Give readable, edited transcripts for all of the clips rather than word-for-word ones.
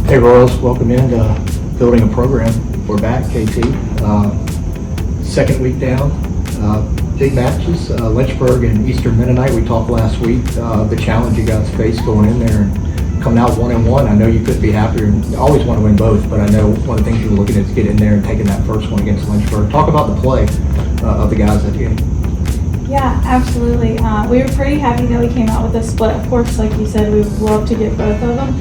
Hey Royals, welcome in to Building a Program. We're back, KT. Second week down, big matches, Lynchburg and Eastern Mennonite. We talked last week, the challenge you guys faced going in there and coming out 1-1. I know you couldn't be happier, and you always want to win both, but I know one of the things you were looking at is get in there and taking that first one against Lynchburg. Talk about the play of the guys that game. Yeah, absolutely. We were pretty happy that we came out with a split. Of course, like you said, we would love to get both of them.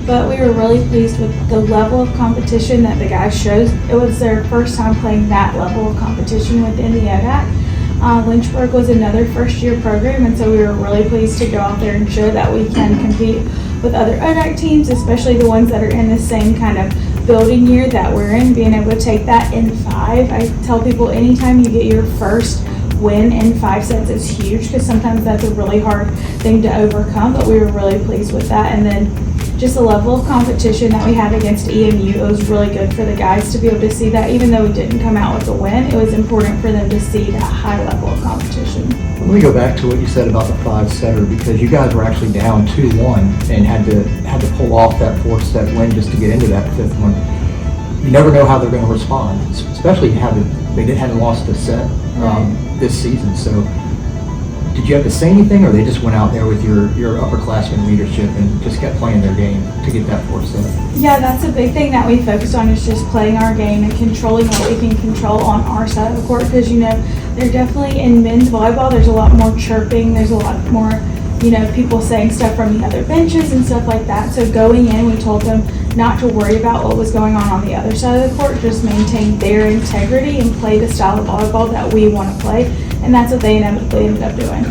But we were really pleased with the level of competition that the guys showed. It was their first time playing that level of competition within the ODAC. Lynchburg was another first-year program, and so we were really pleased to go out there and show that we can compete with other ODAC teams, especially the ones that are in the same kind of building year that we're in, being able to take that in 5. I tell people anytime you get your first win in 5 sets is huge, because sometimes that's a really hard thing to overcome, but we were really pleased with that. And then just the level of competition that we had against EMU, it was really good for the guys to be able to see that. Even though we didn't come out with a win, it was important for them to see that high level of competition. Let me go back to what you said about the 5-setter, because you guys were actually down 2-1 and had to pull off that 4th-set win just to get into that 5th one. You never know how they're going to respond, especially they hadn't lost a set this season. So did you have to say anything, or they just went out there with your upperclassmen leadership and just kept playing their game to get that 4th set? Yeah, that's a big thing that we focused on, is just playing our game and controlling what we can control on our side of the court, because, they're definitely in men's volleyball, there's a lot more chirping, there's a lot more, people saying stuff from the other benches and stuff like that. So going in, we told them not to worry about what was going on the other side of the court, just maintain their integrity and play the style of volleyball that we want to play. And that's what they inevitably ended up doing.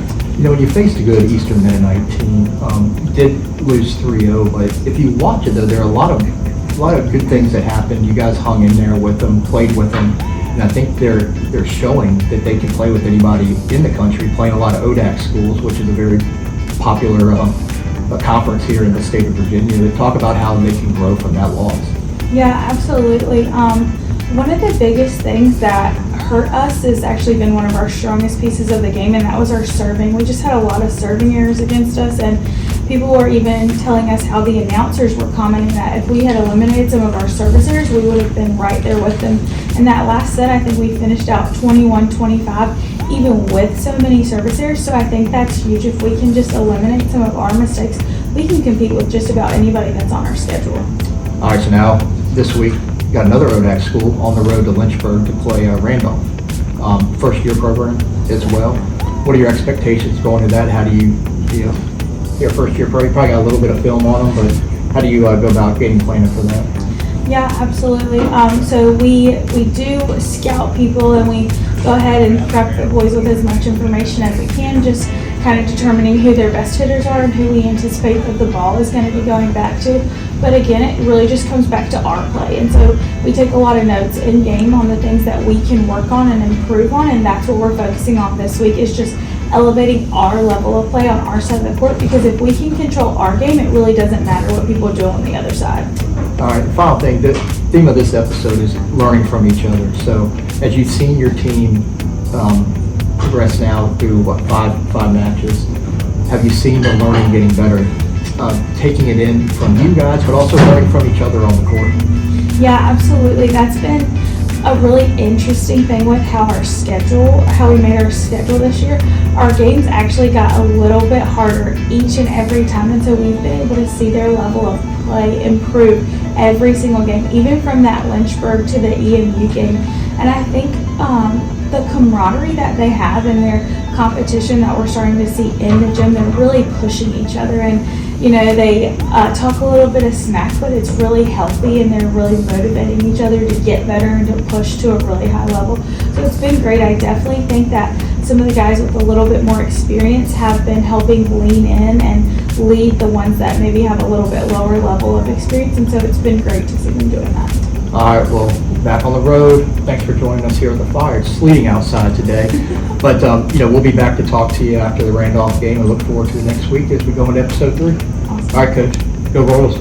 When you faced a good Eastern Mennonite team, you did lose 3-0, but if you watch it though, there are a lot of good things that happened. You guys hung in there with them, played with them, and I think they're showing that they can play with anybody in the country, playing a lot of ODAC schools, which is a very popular conference here in the state of Virginia. They talk about how they can grow from that loss. Yeah, absolutely. One of the biggest things that hurt us has actually been one of our strongest pieces of the game, and that was our serving. We just had a lot of serving errors against us, and people were even telling us how the announcers were commenting that if we had eliminated some of our service errors, we would have been right there with them. In that last set, I think we finished out 21-25, even with so many service errors. So I think that's huge. If we can just eliminate some of our mistakes, we can compete with just about anybody that's on our schedule. All right, so now this week, got another ODAC school on the road to Lynchburg to play Randolph. First-year program as well. What are your expectations going to that? How do your first-year program? You probably got a little bit of film on them, but how do you go about getting planning for that? Yeah, absolutely. So we do scout people, and we go ahead and prep the boys with as much information as we can, just kind of determining who their best hitters are and who we anticipate that the ball is going to be going back to. But again, it really just comes back to our play. And so we take a lot of notes in game on the things that we can work on and improve on, and that's what we're focusing on this week, is just elevating our level of play on our side of the court, because if we can control our game, it really doesn't matter what people do on the other side. All right, the final thing, the theme of this episode is learning from each other. So as you've seen your team progress now through, five matches, have you seen the learning getting better? Taking it in from you guys, but also learning from each other on the court? Yeah, absolutely. That's been a really interesting thing with how we made our schedule this year. Our games actually got a little bit harder each and every time, and so we've been able to see their level of play improve every single game, even from that Lynchburg to the EMU game. And I think the camaraderie that they have and their competition that we're starting to see in the gym, they're really pushing each other, and they talk a little bit of smack, but it's really healthy, and they're really motivating each other to get better and to push to a really high level. So it's been great. I definitely think that some of the guys with a little bit more experience have been helping lean in and lead the ones that maybe have a little bit lower level of experience, and so it's been great to see them doing that. All right, well, back on the road. Thanks for joining us here at the Fire. It's sleeting outside today, but we'll be back to talk to you after the Randolph game. I look forward to the next week as we go into episode 3. Awesome. All right, Coach. Go Royals.